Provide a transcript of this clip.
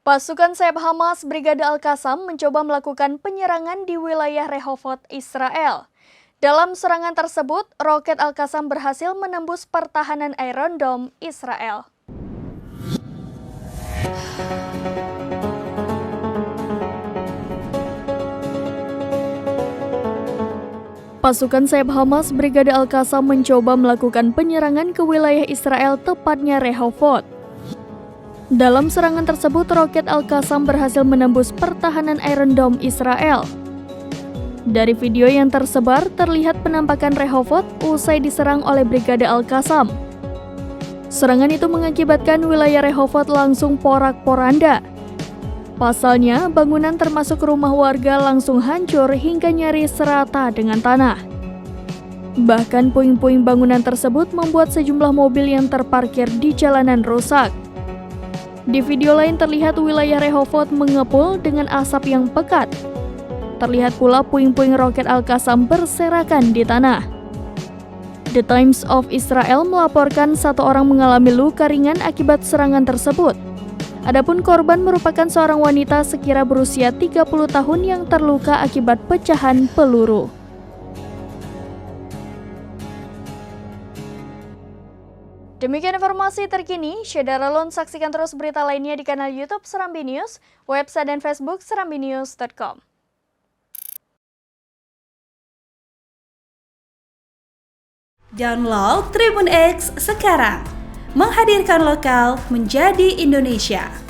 Pasukan sayap Hamas Brigade Al-Qassam mencoba melakukan penyerangan di wilayah Rehovot, Israel. Dalam serangan tersebut, roket Al-Qassam berhasil menembus pertahanan Iron Dome Israel. Pasukan sayap Hamas Brigade Al-Qassam mencoba melakukan penyerangan ke wilayah Israel, tepatnya Rehovot. Dalam serangan tersebut, roket Al-Qassam berhasil menembus pertahanan Iron Dome Israel. Dari video yang tersebar, terlihat penampakan Rehovot usai diserang oleh Brigade Al-Qassam. Serangan itu mengakibatkan wilayah Rehovot langsung porak-poranda. Pasalnya, bangunan termasuk rumah warga langsung hancur hingga nyaris serata dengan tanah. Bahkan puing-puing bangunan tersebut membuat sejumlah mobil yang terparkir di jalanan rusak. Di video lain terlihat wilayah Rehovot mengepul dengan asap yang pekat. Terlihat pula puing-puing roket Al-Qassam berserakan di tanah. The Times of Israel melaporkan satu orang mengalami luka ringan akibat serangan tersebut. Adapun korban merupakan seorang wanita sekira berusia 30 tahun yang terluka akibat pecahan peluru. Demikian informasi terkini, Syedara Lon saksikan terus berita lainnya di kanal YouTube Serambi News, website dan Facebook serambinews.com. Download Tribun X sekarang, menghadirkan lokal menjadi Indonesia.